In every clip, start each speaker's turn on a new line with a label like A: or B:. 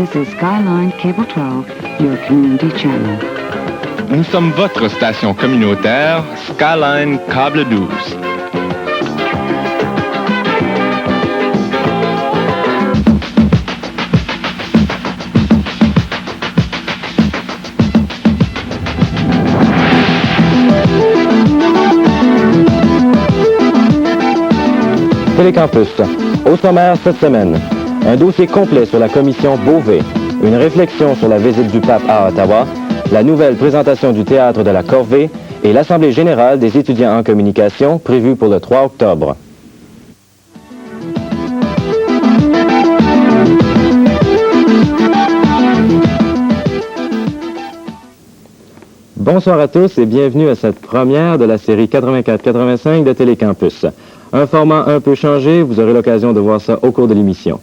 A: This is Skyline Cable 12, your community channel.
B: Nous sommes votre station communautaire, Skyline Câble 12.
C: Télécampus. Au sommaire cette semaine, un dossier complet sur la commission Beauvais, une réflexion sur la visite du pape à Ottawa, la nouvelle présentation du théâtre de la Corvée et l'Assemblée générale des étudiants en communication prévue pour le 3 octobre. Bonsoir à tous et bienvenue à cette première de la série 84-85 de Télécampus. Un format un peu changé, vous aurez l'occasion de voir ça au cours de l'émission.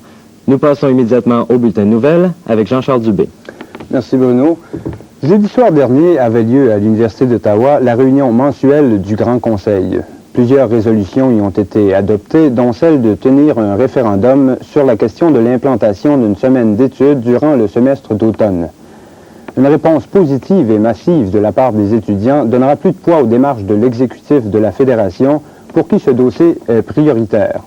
C: Nous passons immédiatement au bulletin de nouvelles avec Jean-Charles Dubé.
D: Merci Bruno. Jeudi soir dernier avait lieu à l'Université d'Ottawa la réunion mensuelle du Grand Conseil. Plusieurs résolutions y ont été adoptées, dont celle de tenir un référendum sur la question de l'implantation d'une semaine d'études durant le semestre d'automne. Une réponse positive et massive de la part des étudiants donnera plus de poids aux démarches de l'exécutif de la Fédération pour qui ce dossier est prioritaire.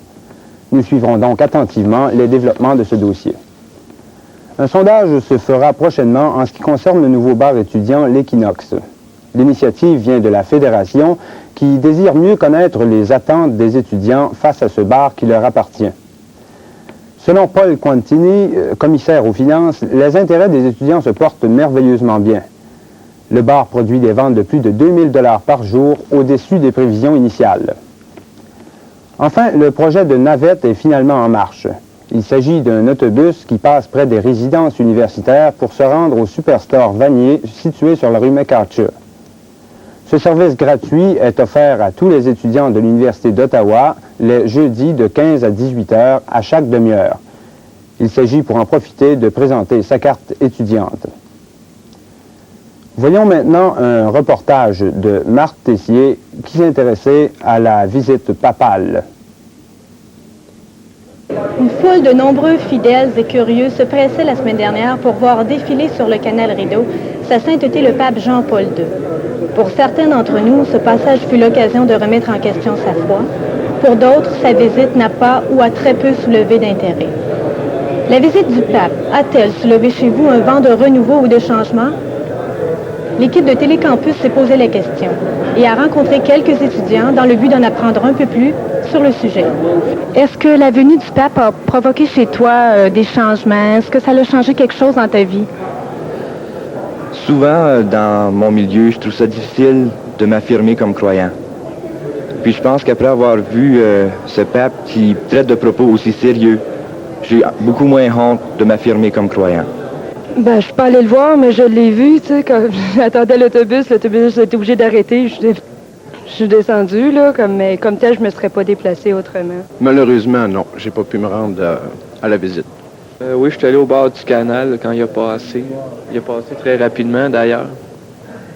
D: Nous suivrons donc attentivement les développements de ce dossier. Un sondage se fera prochainement en ce qui concerne le nouveau bar étudiant L'Équinoxe. L'initiative vient de la Fédération qui désire mieux connaître les attentes des étudiants face à ce bar qui leur appartient. Selon Paul Quantini, commissaire aux finances, les intérêts des étudiants se portent merveilleusement bien. Le bar produit des ventes de plus de 2000 $ par jour, au-dessus des prévisions initiales. Enfin, le projet de navette est finalement en marche. Il s'agit d'un autobus qui passe près des résidences universitaires pour se rendre au Superstore Vanier, situé sur la rue McArthur. Ce service gratuit est offert à tous les étudiants de l'Université d'Ottawa les jeudis de 15 à 18 heures à chaque demi-heure. Il s'agit pour en profiter de présenter sa carte étudiante. Voyons maintenant un reportage de Marc Tessier qui s'intéressait à la visite papale.
E: Une foule de nombreux fidèles et curieux se pressait la semaine dernière pour voir défiler sur le canal Rideau sa sainteté le pape Jean-Paul II. Pour certains d'entre nous, ce passage fut l'occasion de remettre en question sa foi. Pour d'autres, sa visite n'a pas ou a très peu soulevé d'intérêt. La visite du pape a-t-elle soulevé chez vous un vent de renouveau ou de changement? L'équipe de Télécampus s'est posé la question et a rencontré quelques étudiants dans le but d'en apprendre un peu plus sur le sujet. Est-ce que la venue du pape a provoqué chez toi des changements? Est-ce que ça a changé quelque chose dans ta vie?
F: Souvent, dans mon milieu, je trouve ça difficile de m'affirmer comme croyant. Puis je pense qu'après avoir vu ce pape qui traite de propos aussi sérieux, j'ai beaucoup moins honte de m'affirmer comme croyant.
G: Ben, je suis pas allée le voir, mais je l'ai vu, tu sais, quand j'attendais l'autobus a été obligé d'arrêter. Je suis descendue, là, mais comme tel, je me serais pas déplacée autrement.
H: Malheureusement, non. J'ai pas pu me rendre à la visite.
I: Oui, je suis allé au bord du canal quand il a passé. Il a passé très rapidement, d'ailleurs.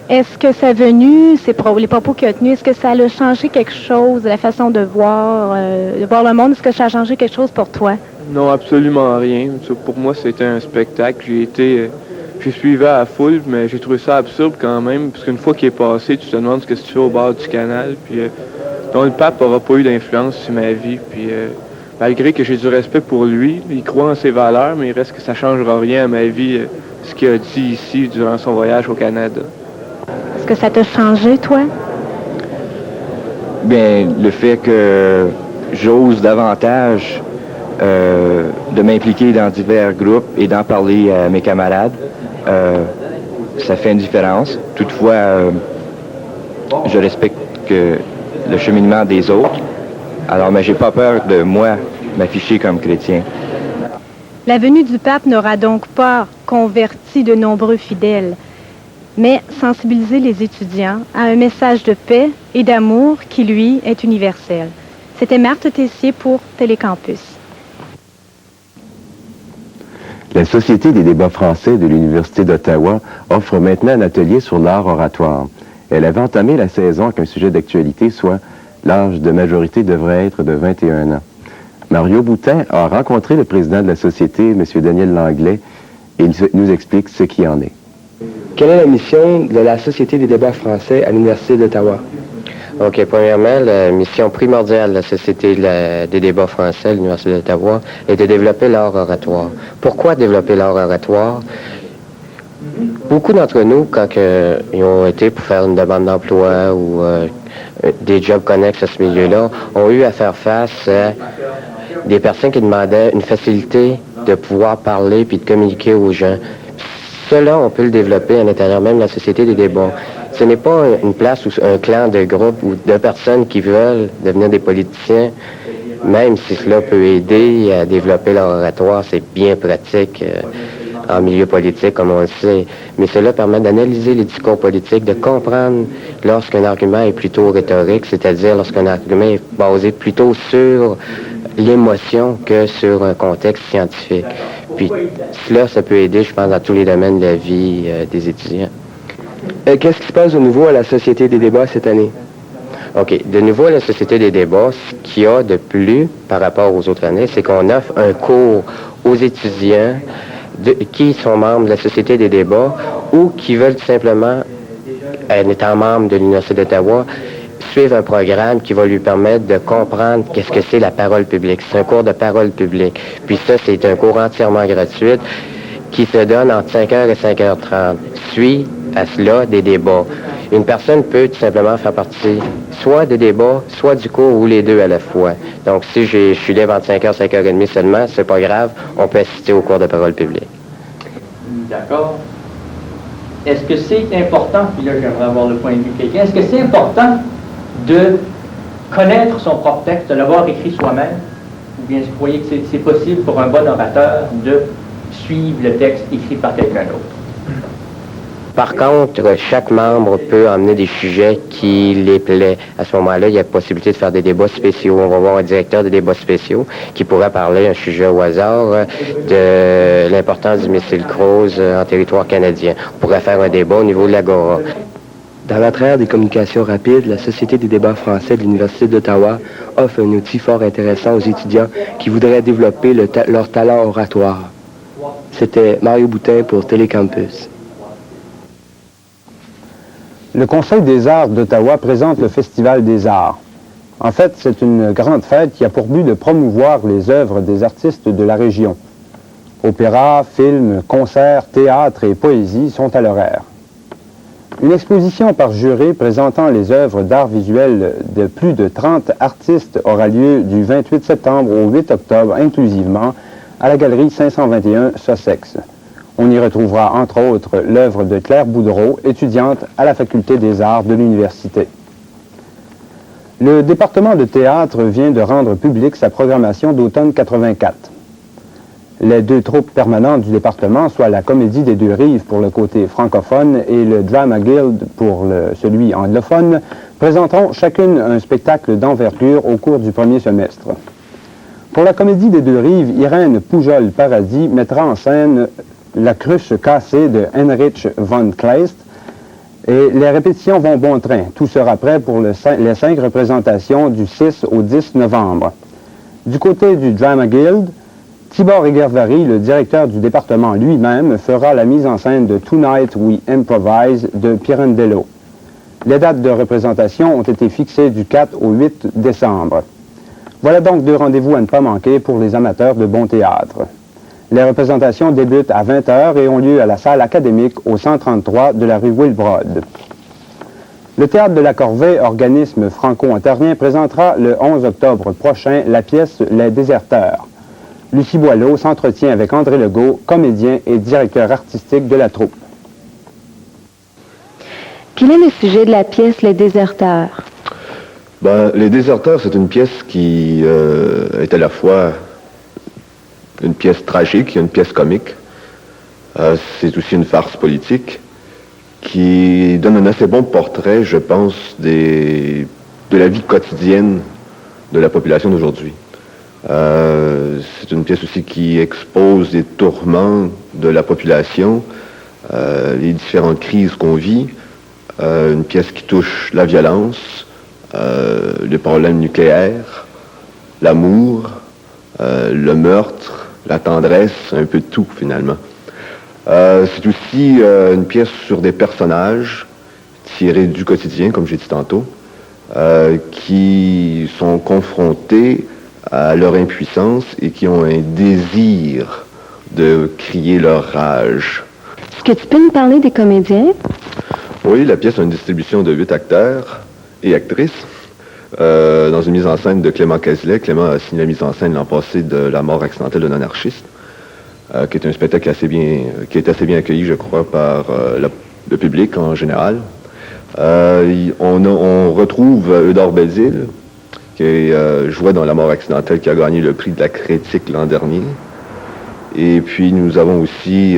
E: Est-ce que sa venue, les propos qu'il a tenus, est-ce que ça a changé quelque chose, la façon de voir le monde? Est-ce que ça a changé quelque chose pour toi?
I: Non, absolument rien. Pour moi, c'était un spectacle. J'ai suivi à la foule, mais j'ai trouvé ça absurde quand même, parce qu'une fois qu'il est passé, tu te demandes ce que tu fais au bord du canal. Puis, donc, le pape n'aura pas eu d'influence sur ma vie. Puis, malgré que j'ai du respect pour lui, il croit en ses valeurs, mais il reste que ça ne changera rien à ma vie, ce qu'il a dit ici durant son voyage au Canada.
E: Est-ce que ça t'a changé, toi?
F: Bien, le fait que j'ose davantage de m'impliquer dans divers groupes et d'en parler à mes camarades, ça fait une différence. Toutefois, je respecte le cheminement des autres. Alors, mais j'ai pas peur de, moi, m'afficher comme chrétien.
E: La venue du pape n'aura donc pas converti de nombreux fidèles, mais sensibiliser les étudiants à un message de paix et d'amour qui, lui, est universel. C'était Marthe Tessier pour Télécampus.
J: La Société des débats français de l'Université d'Ottawa offre maintenant un atelier sur l'art oratoire. Elle avait entamé la saison avec un sujet d'actualité, soit l'âge de majorité devrait être de 21 ans. Mario Boutin a rencontré le président de la Société, M. Daniel Langlais, et nous explique ce qui en est.
K: Quelle est la mission de la Société des débats français à l'Université d'Ottawa?
L: OK. Premièrement, la mission primordiale de la Société des débats français à l'Université d'Ottawa est de développer l'art oratoire. Pourquoi développer l'art oratoire? Beaucoup d'entre nous, quand ils ont été pour faire une demande d'emploi ou des jobs connexes à ce milieu-là, ont eu à faire face à des personnes qui demandaient une facilité de pouvoir parler puis de communiquer aux gens. Cela, on peut le développer à l'intérieur même de la Société des débats. Ce n'est pas une place ou un clan de groupes ou de personnes qui veulent devenir des politiciens, même si cela peut aider à développer leur oratoire, c'est bien pratique en milieu politique, comme on le sait. Mais cela permet d'analyser les discours politiques, de comprendre lorsqu'un argument est plutôt rhétorique, c'est-à-dire lorsqu'un argument est basé plutôt sur l'émotion que sur un contexte scientifique. Puis cela, ça peut aider, je pense, dans tous les domaines de la vie des étudiants.
K: Qu'est-ce qui se passe de nouveau à la Société des débats cette année?
L: OK. De nouveau, à la Société des débats, ce qu'il y a de plus par rapport aux autres années, c'est qu'on offre un cours aux étudiants qui sont membres de la Société des débats ou qui veulent tout simplement, en étant membres de l'Université d'Ottawa, suivre un programme qui va lui permettre de comprendre qu'est-ce que c'est la parole publique. C'est un cours de parole publique. Puis ça, c'est un cours entièrement gratuit qui se donne entre 5h et 5h30. Suit à cela des débats. Une personne peut tout simplement faire partie soit des débats, soit du cours ou les deux à la fois. Donc, si je suis libre entre 5h et 5h30 seulement, c'est pas grave, on peut assister au cours de parole publique.
M: D'accord. Est-ce que c'est important, puis là j'aimerais avoir le point de vue de quelqu'un, est-ce que c'est important de connaître son propre texte, de l'avoir écrit soi-même, ou bien est-ce que vous croyez que c'est possible pour un bon orateur de suivre le texte écrit par quelqu'un d'autre?
L: Par contre, chaque membre peut emmener des sujets qui les plaît. À ce moment-là, il y a possibilité de faire des débats spéciaux. On va voir un directeur de débats spéciaux qui pourrait parler un sujet au hasard de l'importance du missile Cruz en territoire canadien. On pourrait faire un débat au niveau de l'Agora.
K: Dans la travers des communications rapides, la Société des débats français de l'Université d'Ottawa offre un outil fort intéressant aux étudiants qui voudraient développer leur talent oratoire. C'était Mario Boutin pour Télécampus.
D: Le Conseil des arts d'Ottawa présente le Festival des arts. En fait, c'est une grande fête qui a pour but de promouvoir les œuvres des artistes de la région. Opéra, films, concerts, théâtre et poésie sont à l'horaire. Une exposition par jury présentant les œuvres d'art visuel de plus de 30 artistes aura lieu du 28 septembre au 8 octobre inclusivement à la galerie 521 Sussex. On y retrouvera entre autres l'œuvre de Claire Boudreau, étudiante à la Faculté des arts de l'université. Le département de théâtre vient de rendre publique sa programmation d'automne 84. Les deux troupes permanentes du département, soit la Comédie des Deux Rives pour le côté francophone et le Drama Guild pour celui anglophone, présenteront chacune un spectacle d'envergure au cours du premier semestre. Pour la Comédie des Deux Rives, Irène Poujol-Paradis mettra en scène La cruche cassée de Heinrich von Kleist et les répétitions vont bon train. Tout sera prêt pour les 5 représentations du 6 au 10 novembre. Du côté du Drama Guild, Tibor Egervari, le directeur du département lui-même, fera la mise en scène de Tonight We Improvise de Pirandello. Les dates de représentation ont été fixées du 4 au 8 décembre. Voilà donc 2 rendez-vous à ne pas manquer pour les amateurs de bon théâtre. Les représentations débutent à 20h et ont lieu à la salle académique au 133 de la rue Wilbrod. Le Théâtre de la Corvée, organisme franco-ontarien, présentera le 11 octobre prochain la pièce Les Déserteurs. Lucie Boileau s'entretient avec André Legault, comédien et directeur artistique de la troupe.
N: Quel est le sujet de la pièce Les Déserteurs?
H: Les Déserteurs, c'est une pièce qui est à la fois une pièce tragique et une pièce comique. C'est aussi une farce politique qui donne un assez bon portrait, je pense, de la vie quotidienne de la population d'aujourd'hui. C'est une pièce aussi qui expose les tourments de la population, les différentes crises qu'on vit. Une pièce qui touche la violence, les problèmes nucléaires, l'amour, le meurtre, la tendresse, un peu de tout finalement. C'est aussi une pièce sur des personnages tirés du quotidien, comme j'ai dit tantôt, qui sont confrontés à leur impuissance et qui ont un désir de crier leur rage.
N: Est-ce que tu peux nous parler des comédiens?
H: Oui, la pièce a une distribution de 8 acteurs et actrices, dans une mise en scène de Clément Cazelet. Clément a signé la mise en scène l'an passé de La mort accidentelle d'un anarchiste, qui est un spectacle qui est assez bien accueilli, je crois, par le public en général. On retrouve Eudore Belzile, qui jouait dans La mort accidentelle, qui a gagné le prix de la critique l'an dernier. Et puis nous avons aussi,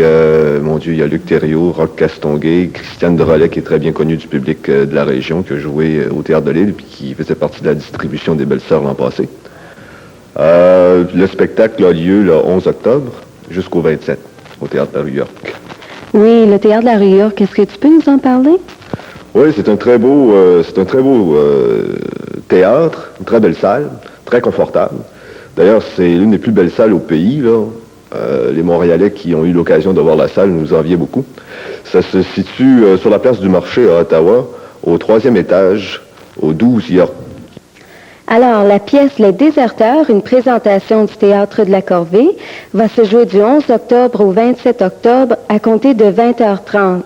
H: mon Dieu, il y a Luc Thériault, Roch Castonguay, Christiane Drolet, qui est très bien connue du public de la région, qui a joué au Théâtre de l'Île, puis qui faisait partie de la distribution des Belles-Sœurs l'an passé. Le spectacle a lieu le 11 octobre jusqu'au 27 au Théâtre de la rue York.
N: Oui, le Théâtre de la rue York. Est-ce que tu peux nous en parler?
H: Oui, c'est un très beau théâtre, une très belle salle, très confortable. D'ailleurs, c'est l'une des plus belles salles au pays, là. Les Montréalais qui ont eu l'occasion de voir la salle nous enviaient beaucoup. Ça se situe sur la place du marché à Ottawa, au 3e étage, au 12 York.
N: Alors, la pièce Les Déserteurs, une présentation du Théâtre de la Corvée, va se jouer du 11 octobre au 27 octobre à compter de 20h30.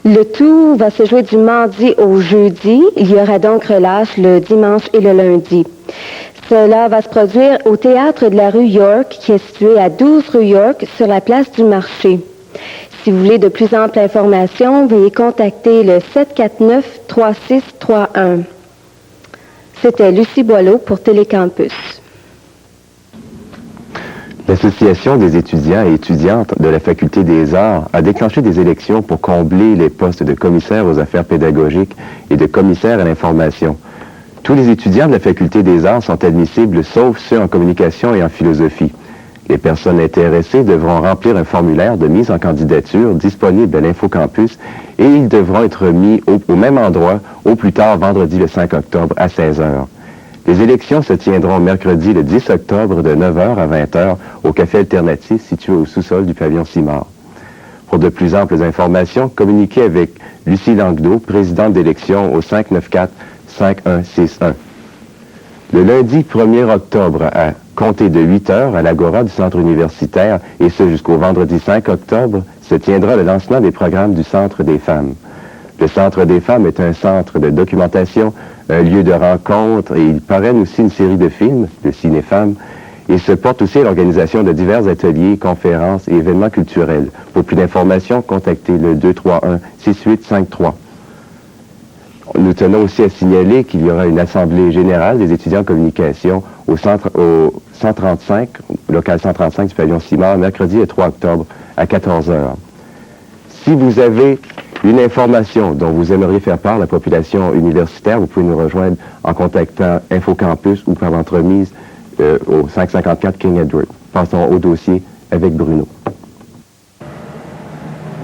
N: Le tout va se jouer du mardi au jeudi. Il y aura donc relâche le dimanche et le lundi. Cela va se produire au Théâtre de la rue York, qui est situé à 12 rue York, sur la place du marché. Si vous voulez de plus amples informations, veuillez contacter le 749-3631. C'était Lucie Boileau pour Télécampus.
J: L'Association des étudiants et étudiantes de la Faculté des Arts a déclenché des élections pour combler les postes de commissaire aux affaires pédagogiques et de commissaire à l'information. Tous les étudiants de la Faculté des Arts sont admissibles, sauf ceux en communication et en philosophie. Les personnes intéressées devront remplir un formulaire de mise en candidature disponible à l'Infocampus et ils devront être mis au même endroit au plus tard vendredi le 5 octobre à 16h. Les élections se tiendront mercredi le 10 octobre de 9h à 20h au Café Alternatif situé au sous-sol du pavillon Simard. Pour de plus amples informations, communiquez avec Lucie Languedoc, présidente d'élection au 594-5161. Le lundi 1er octobre à compter de 8h à l'Agora du Centre universitaire et ce jusqu'au vendredi 5 octobre se tiendra le lancement des programmes du Centre des femmes. Le Centre des femmes est un centre de documentation, un lieu de rencontre et il parraine aussi une série de films, le Ciné-Femmes, et se porte aussi à l'organisation de divers ateliers, conférences et événements culturels. Pour plus d'informations, contactez le 231-6853. Nous tenons aussi à signaler qu'il y aura une assemblée générale des étudiants en communication au 135, local 135 du pavillon Simard, mercredi le 3 octobre à 14h. Si vous avez une information dont vous aimeriez faire part à la population universitaire, vous pouvez nous rejoindre en contactant Infocampus ou par l'entremise au 554 King Edward. Passons au dossier avec Bruno.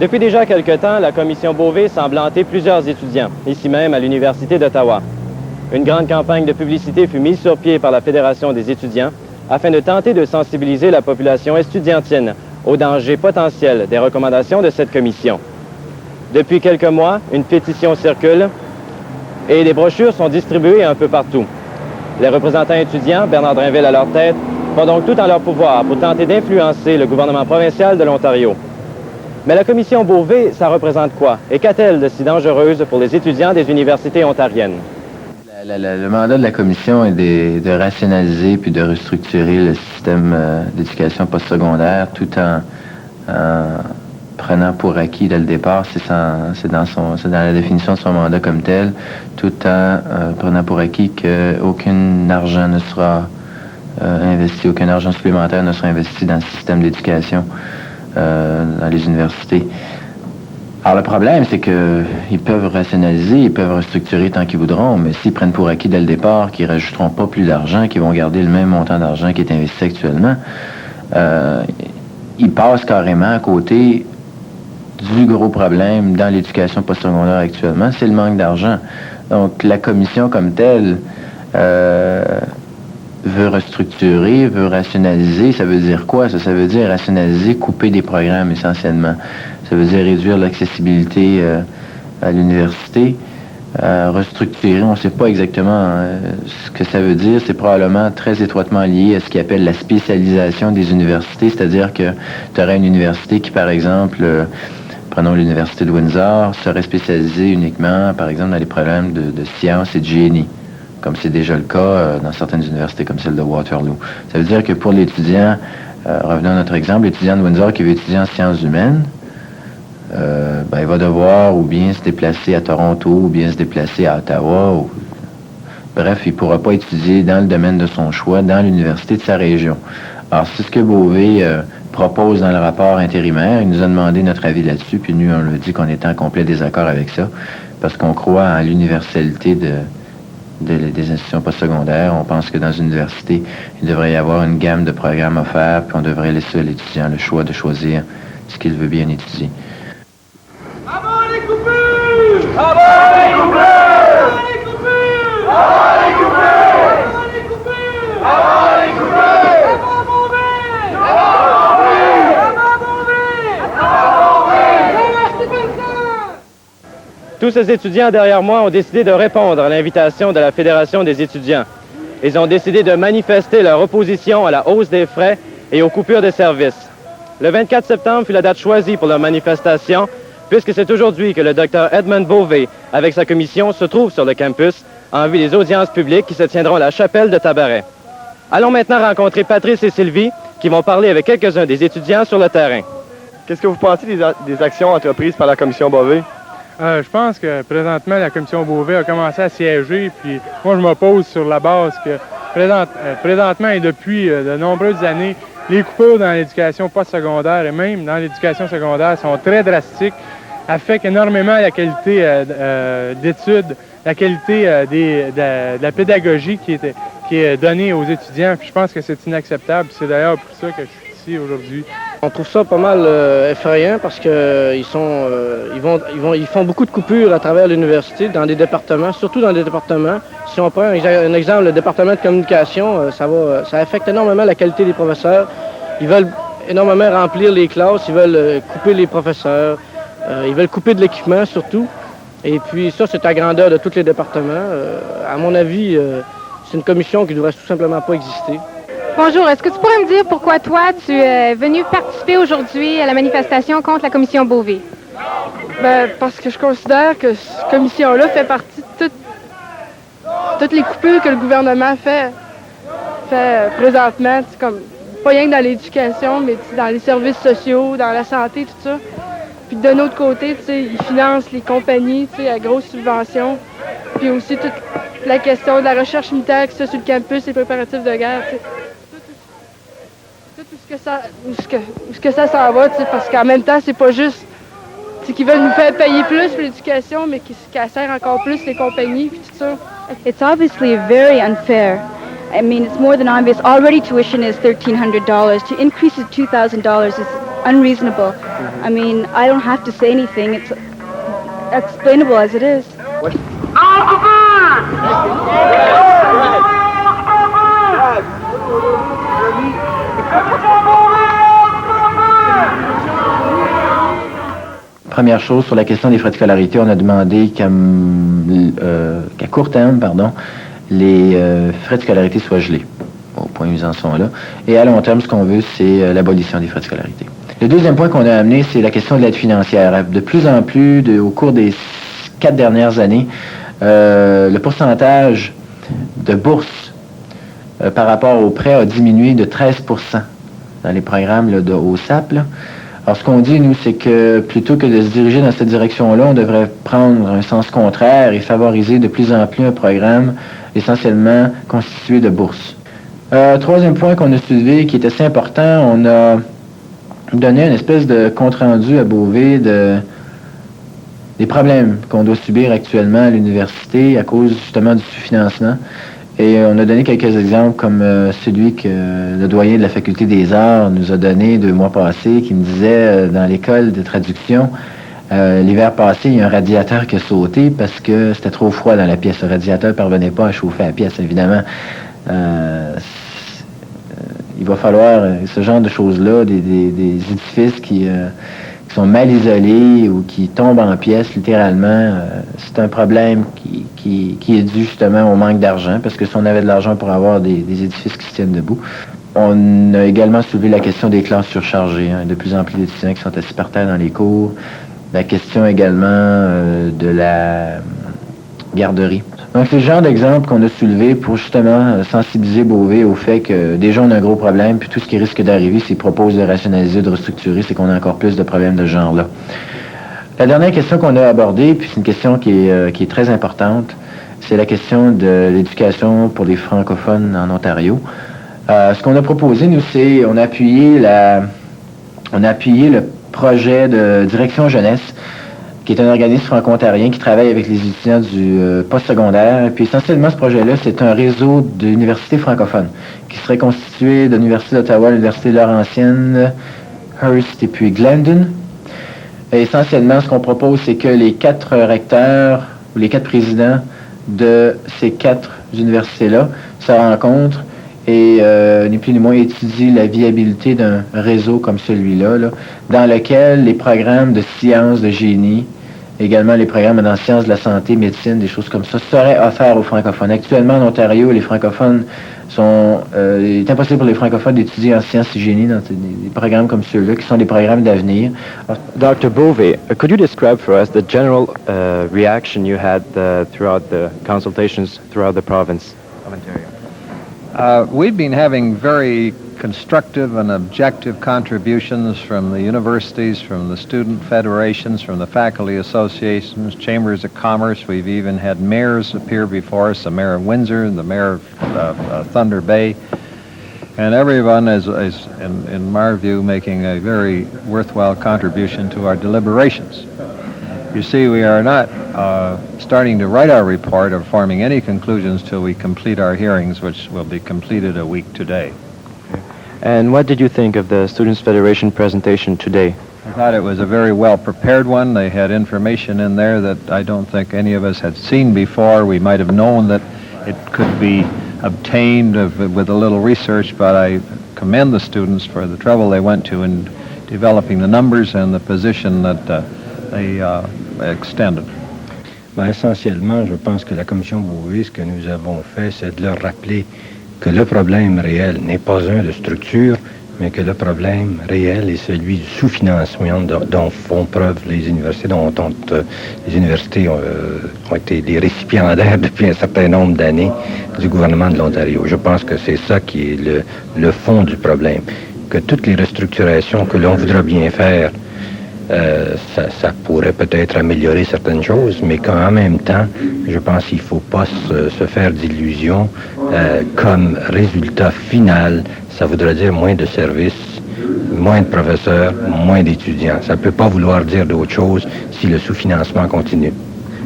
C: Depuis déjà quelque temps, la commission Beauvais semble hanter plusieurs étudiants, ici même à l'Université d'Ottawa. Une grande campagne de publicité fut mise sur pied par la Fédération des étudiants afin de tenter de sensibiliser la population estudiantine aux dangers potentiels des recommandations de cette commission. Depuis quelques mois, une pétition circule et des brochures sont distribuées un peu partout. Les représentants étudiants, Bernard Drinville à leur tête, font donc tout en leur pouvoir pour tenter d'influencer le gouvernement provincial de l'Ontario. Mais la commission Beauvais, ça représente quoi? Et qu'a-t-elle de si dangereuse pour les étudiants des universités ontariennes?
O: Le mandat de la commission est de rationaliser puis de restructurer le système d'éducation postsecondaire tout en prenant pour acquis dès le départ, c'est dans la définition de son mandat comme tel, tout en prenant pour acquis qu'aucun argent ne sera investi, aucun argent supplémentaire ne sera investi dans le système d'éducation dans les universités. Alors le problème, c'est qu'ils peuvent rationaliser, ils peuvent restructurer tant qu'ils voudront, mais s'ils prennent pour acquis dès le départ qu'ils ne rajouteront pas plus d'argent, qu'ils vont garder le même montant d'argent qui est investi actuellement, ils passent carrément à côté du gros problème dans l'éducation postsecondaire actuellement, c'est le manque d'argent. Donc la commission comme telle veut restructurer, veut rationaliser. Ça veut dire quoi? Ça veut dire rationaliser, couper des programmes essentiellement. Ça veut dire réduire l'accessibilité à l'université. Restructurer, on ne sait pas exactement ce que ça veut dire. C'est probablement très étroitement lié à ce qu'ils appelle la spécialisation des universités, c'est-à-dire que tu aurais une université qui, par exemple, prenons l'université de Windsor, serait spécialisée uniquement, par exemple, dans les problèmes de sciences et de génie, comme c'est déjà le cas dans certaines universités comme celle de Waterloo. Ça veut dire que pour l'étudiant, revenons à notre exemple, l'étudiant de Windsor qui veut étudier en sciences humaines, il va devoir ou bien se déplacer à Toronto ou bien se déplacer à Ottawa. Bref, il ne pourra pas étudier dans le domaine de son choix, dans l'université de sa région. Alors, c'est ce que Beauvais propose dans le rapport intérimaire. Il nous a demandé notre avis là-dessus, puis nous, on lui a dit qu'on était en complet désaccord avec ça, parce qu'on croit en l'universalité des institutions postsecondaires. On pense que dans une université, il devrait y avoir une gamme de programmes offerts, puis on devrait laisser à l'étudiant le choix de choisir ce qu'il veut bien étudier.
P: Tous ces étudiants derrière moi ont décidé de répondre à l'invitation de la Fédération des étudiants. Ils ont décidé de manifester leur opposition à la hausse des frais et aux coupures de services. Le 24 septembre fut la date choisie pour leur manifestation, puisque c'est aujourd'hui que le Dr Edmund Beauvais, avec sa commission, se trouve sur le campus en vue des audiences publiques qui se tiendront à la chapelle de Tabaret. Allons maintenant rencontrer Patrice et Sylvie, qui vont parler avec quelques-uns des étudiants sur le terrain.
Q: Qu'est-ce que vous pensez des actions entreprises par la commission Beauvais?
R: Je pense que présentement, la commission Beauvais a commencé à siéger, puis moi, je m'oppose sur la base que présentement et depuis de nombreuses années, les coupures dans l'éducation postsecondaire et même dans l'éducation secondaire sont très drastiques, affectent énormément la qualité d'études, la qualité de la pédagogie qui est donnée aux étudiants, puis je pense que c'est inacceptable. C'est d'ailleurs pour ça que je suis ici aujourd'hui.
S: On trouve ça pas mal effrayant parce que ils font beaucoup de coupures à travers l'université dans des départements, surtout dans des départements. Si on prend un exemple, le département de communication, ça affecte énormément la qualité des professeurs. Ils veulent énormément remplir les classes, ils veulent couper les professeurs, ils veulent couper de l'équipement surtout. Et puis ça, c'est à grandeur de tous les départements. À mon avis, c'est une commission qui ne devrait tout simplement pas exister.
T: Bonjour, est-ce que tu pourrais me dire pourquoi toi, tu es venu participer aujourd'hui à la manifestation contre la commission Beauvais?
G: Parce que je considère que cette commission-là fait partie de toutes les coupures que le gouvernement fait présentement, comme pas rien que dans l'éducation, mais dans les services sociaux, dans la santé, tout ça. Puis d'un autre côté, ils financent les compagnies à grosses subventions. Puis aussi toute la question de la recherche militaire qui se fait sur le campus, les préparatifs de guerre. Où ce que ça s'en va, parce qu'en même temps, c'est pas juste qu'ils veulent nous faire payer plus pour l'éducation, mais qu'ils sert encore plus les compagnies puis tout ça.
U: It's obviously very unfair. I mean, it's more than obvious. Already tuition is $1,300. To increase it to $2,000 is unreasonable. I mean, I don't have to say anything. It's explainable as it is.
O: Première chose, sur la question des frais de scolarité, on a demandé qu'à court terme, les frais de scolarité soient gelés, au point où ils en sont là. Et à long terme, ce qu'on veut, c'est l'abolition des frais de scolarité. Le deuxième point qu'on a amené, c'est la question de l'aide financière. De plus en plus, au cours des 4 dernières années, le pourcentage de bourses par rapport aux prêts a diminué de 13% dans les programmes de OSAP. Alors, ce qu'on dit, nous, c'est que plutôt que de se diriger dans cette direction-là, on devrait prendre un sens contraire et favoriser de plus en plus un programme essentiellement constitué de bourses. Troisième point qu'on a soulevé, qui est assez important, on a donné une espèce de compte-rendu à Beauvais des problèmes qu'on doit subir actuellement à l'université à cause justement du sous-financement. Et on a donné quelques exemples comme celui que le doyen de la Faculté des Arts nous a donné 2 mois passés, qui me disait dans l'école de traduction, l'hiver passé, il y a un radiateur qui a sauté parce que c'était trop froid dans la pièce. Le radiateur ne parvenait pas à chauffer la pièce, évidemment. il va falloir ce genre de choses-là, des édifices qui sont mal isolés ou qui tombent en pièces littéralement. C'est un problème qui est dû justement au manque d'argent, parce que si on avait de l'argent pour avoir des édifices qui se tiennent debout. On a également soulevé la question des classes surchargées, de plus en plus d'étudiants qui sont assis par terre dans les cours. La question également de la garderie. Donc, c'est le genre d'exemple qu'on a soulevé pour justement sensibiliser Beauvais au fait que déjà on a un gros problème, puis tout ce qui risque d'arriver s'ils proposent de rationaliser, de restructurer, c'est qu'on a encore plus de problèmes de ce genre-là. La dernière question qu'on a abordée, puis c'est une question qui est très importante, c'est la question de l'éducation pour les francophones en Ontario. Ce qu'on a proposé, nous, c'est on a appuyé le projet de Direction Jeunesse, qui est un organisme franco-ontarien qui travaille avec les étudiants du postsecondaire. Et puis essentiellement, ce projet-là, c'est un réseau d'universités francophones qui serait constitué de l'Université d'Ottawa, l'Université Laurentienne, Hearst et puis Glendon. Et essentiellement, ce qu'on propose, c'est que les 4 recteurs ou les 4 présidents de ces 4 universités-là se rencontrent et ni plus ni moins étudie la viabilité d'un réseau comme celui-là, dans lequel les programmes de sciences, de génie, également les programmes dans sciences de la santé, médecine, des choses comme ça, seraient offerts aux francophones. Actuellement, en Ontario, les francophones il est impossible pour les francophones d'étudier en sciences et génie dans des programmes comme ceux-là, qui sont des programmes d'avenir.
C: Dr. Bove, could you describe for us the general reaction you had throughout the consultations throughout the province of Ontario?
A: We've been having very constructive and objective contributions from the universities, from the student federations, from the faculty associations, chambers of commerce. We've even had mayors appear before us, the mayor of Windsor, the mayor of Thunder Bay. And everyone is in my view, making a very worthwhile contribution to our deliberations. You see, we are not starting to write our report or forming any conclusions till we complete our hearings, which will be completed a week today.
C: And what did you think of the Students' Federation presentation today?
A: I thought it was a very well-prepared one. They had information in there that I don't think any of us had seen before. We might have known that it could be obtained with a little research, but I commend the students for the trouble they went to in developing the numbers and the position that they extended.
V: Essentiellement, je pense que la Commission Beauvais, ce que nous avons fait, c'est de leur rappeler que le problème réel n'est pas un de structure, mais que le problème réel est celui du sous-financement dont font preuve les universités, dont les universités ont été les récipiendaires depuis un certain nombre d'années du gouvernement de l'Ontario. Je pense que c'est ça qui est le fond du problème, que toutes les restructurations que l'on voudra bien faire, ça pourrait peut-être améliorer certaines choses, mais qu'en même temps, je pense qu'il ne faut pas se faire d'illusions. Comme résultat final, ça voudrait dire moins de services, moins de professeurs, moins d'étudiants. Ça ne peut pas vouloir dire d'autre chose si le sous-financement continue.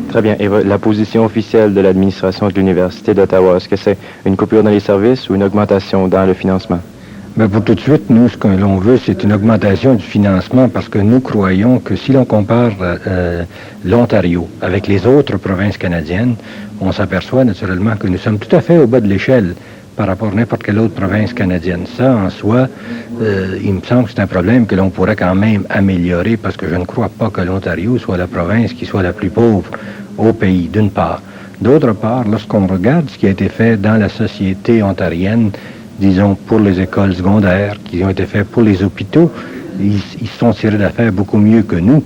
C: Très bien. Et la position officielle de l'administration de l'Université d'Ottawa, est-ce que c'est une coupure dans les services ou une augmentation dans le financement?
V: Mais pour tout de suite, nous, ce que l'on veut, c'est une augmentation du financement parce que nous croyons que si l'on compare l'Ontario avec les autres provinces canadiennes, on s'aperçoit naturellement que nous sommes tout à fait au bas de l'échelle par rapport à n'importe quelle autre province canadienne. Ça, en soi, il me semble que c'est un problème que l'on pourrait quand même améliorer parce que je ne crois pas que l'Ontario soit la province qui soit la plus pauvre au pays, d'une part. D'autre part, lorsqu'on regarde ce qui a été fait dans la société ontarienne, disons, pour les écoles secondaires, qui ont été faits pour les hôpitaux, ils se sont tirés d'affaire beaucoup mieux que nous.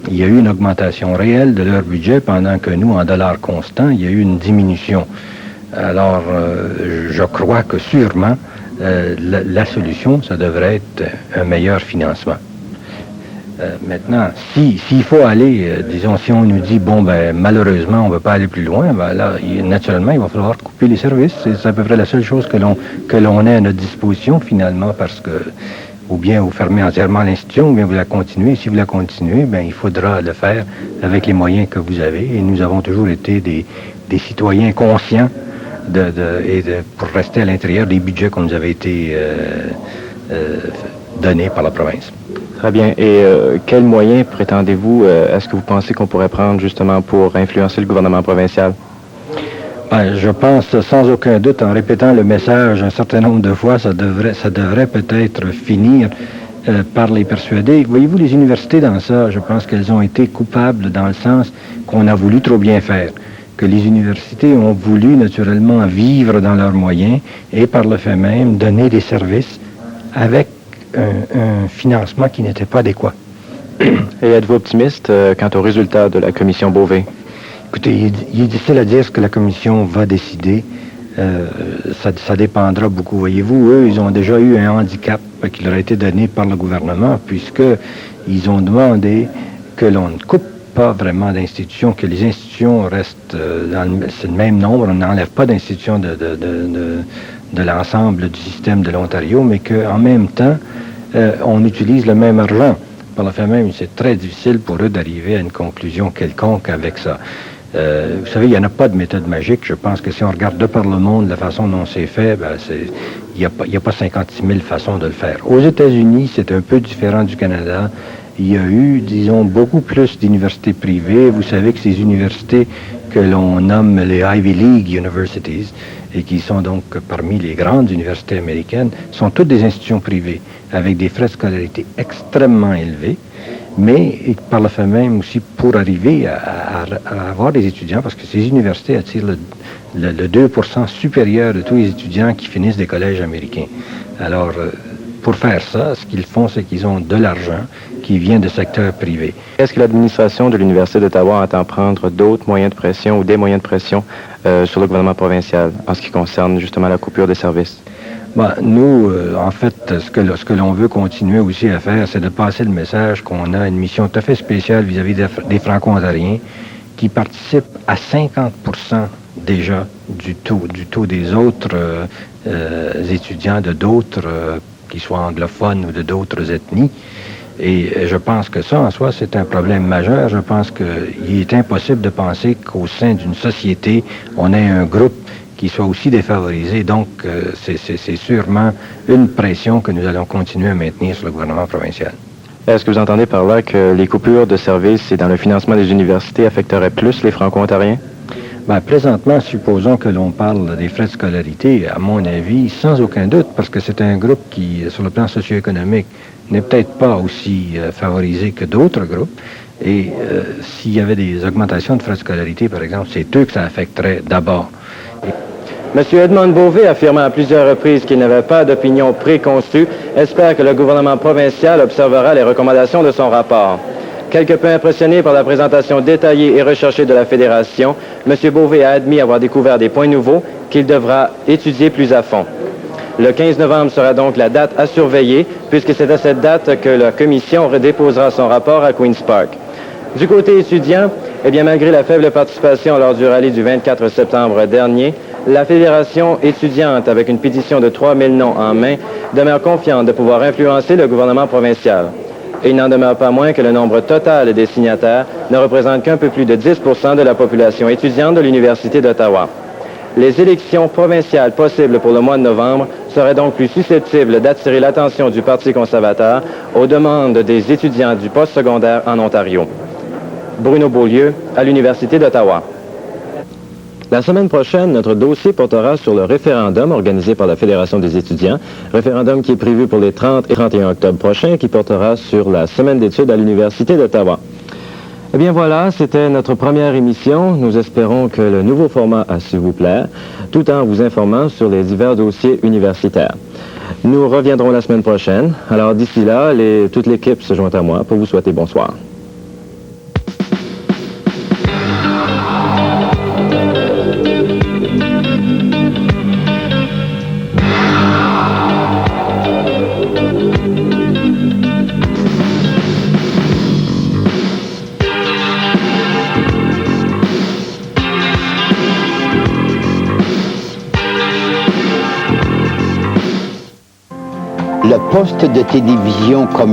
V: Il y a eu une augmentation réelle de leur budget, pendant que nous, en dollars constants, il y a eu une diminution. Alors, je crois que sûrement, la solution, ça devrait être un meilleur financement. Maintenant, s'il faut aller, disons, si on nous dit, bon, ben malheureusement, on ne veut pas aller plus loin, ben là, naturellement, il va falloir couper les services. C'est à peu près la seule chose que l'on ait à notre disposition, finalement, parce que, ou bien vous fermez entièrement l'institution, ou bien vous la continuez. Si vous la continuez, ben il faudra le faire avec les moyens que vous avez. Et nous avons toujours été des citoyens conscients pour rester à l'intérieur des budgets qui nous avaient été donnés par la province.
C: Très bien. Et quels moyens prétendez-vous, est-ce que vous pensez qu'on pourrait prendre justement pour influencer le gouvernement provincial?
V: Ben, je pense sans aucun doute, en répétant le message un certain nombre de fois, ça devrait peut-être finir par les persuader. Voyez-vous, les universités dans ça, je pense qu'elles ont été coupables dans le sens qu'on a voulu trop bien faire, que les universités ont voulu naturellement vivre dans leurs moyens et par le fait même donner des services avec un financement qui n'était pas adéquat.
P: Et êtes-vous optimiste quant aux résultats de la commission Beauvais?
V: Écoutez, il est difficile à dire ce que la commission va décider. Ça dépendra beaucoup. Voyez-vous, eux, ils ont déjà eu un handicap qui leur a été donné par le gouvernement, puisqu'ils ont demandé que l'on ne coupe pas vraiment d'institutions, que les institutions restent dans le même nombre, on n'enlève pas d'institutions de l'ensemble du système de l'Ontario, mais qu'en même temps, on utilise le même argent. Par le fait même, c'est très difficile pour eux d'arriver à une conclusion quelconque avec ça. Vous savez, il n'y en a pas de méthode magique. Je pense que si on regarde de par le monde la façon dont c'est fait, il n'y a pas 56 000 façons de le faire. Aux États-Unis, c'est un peu différent du Canada. Il y a eu, disons, beaucoup plus d'universités privées. Vous savez que ces universités que l'on nomme les Ivy League Universities, et qui sont donc parmi les grandes universités américaines, sont toutes des institutions privées, avec des frais de scolarité extrêmement élevés, mais par le fait même aussi pour arriver à avoir des étudiants, parce que ces universités attirent le 2% supérieur de tous les étudiants qui finissent des collèges américains. Alors, pour faire ça, ce qu'ils font, c'est qu'ils ont de l'argent qui vient du secteur privé.
P: Est-ce que l'administration de l'Université d'Ottawa entend prendre d'autres moyens de pression ou des moyens de pression sur le gouvernement provincial en ce qui concerne justement la coupure des services?
V: Nous, en fait, ce que l'on veut continuer aussi à faire, c'est de passer le message qu'on a une mission tout à fait spéciale vis-à-vis des Franco-Ontariens qui participent à 50% déjà du taux des autres étudiants de d'autres, qu'ils soient anglophones ou de d'autres ethnies. Et je pense que ça, en soi, c'est un problème majeur. Je pense qu'il est impossible de penser qu'au sein d'une société, on ait un groupe qui soit aussi défavorisé. Donc, c'est sûrement une pression que nous allons continuer à maintenir sur le gouvernement provincial.
P: Est-ce que vous entendez par là que les coupures de services et dans le financement des universités affecteraient plus les Franco-Ontariens?
V: Présentement, supposons que l'on parle des frais de scolarité, à mon avis, sans aucun doute, parce que c'est un groupe qui, sur le plan socio-économique, n'est peut-être pas aussi favorisé que d'autres groupes. Et s'il y avait des augmentations de frais de scolarité, par exemple, c'est eux que ça affecterait d'abord.
P: M. Edmond Beauvais, affirmant à plusieurs reprises qu'il n'avait pas d'opinion préconçue, espère que le gouvernement provincial observera les recommandations de son rapport. Quelque peu impressionné par la présentation détaillée et recherchée de la Fédération, M. Beauvais a admis avoir découvert des points nouveaux qu'il devra étudier plus à fond. Le 15 novembre sera donc la date à surveiller, puisque c'est à cette date que la Commission redéposera son rapport à Queen's Park. Du côté étudiant, malgré la faible participation lors du rallye du 24 septembre dernier, la Fédération étudiante, avec une pétition de 3000 noms en main, demeure confiante de pouvoir influencer le gouvernement provincial. Et il n'en demeure pas moins que le nombre total des signataires ne représente qu'un peu plus de 10% de la population étudiante de l'Université d'Ottawa. Les élections provinciales possibles pour le mois de novembre seraient donc plus susceptibles d'attirer l'attention du Parti conservateur aux demandes des étudiants du postsecondaire en Ontario. Bruno Beaulieu, à l'Université d'Ottawa. La semaine prochaine, notre dossier portera sur le référendum organisé par la Fédération des étudiants, référendum qui est prévu pour les 30 et 31 octobre prochains, qui portera sur la semaine d'études à l'Université d'Ottawa. Eh bien voilà, c'était notre première émission. Nous espérons que le nouveau format a su vous plaire, tout en vous informant sur les divers dossiers universitaires. Nous reviendrons la semaine prochaine. Alors d'ici là, toute l'équipe se joint à moi pour vous souhaiter bonsoir.
B: Le poste de télévision communautaire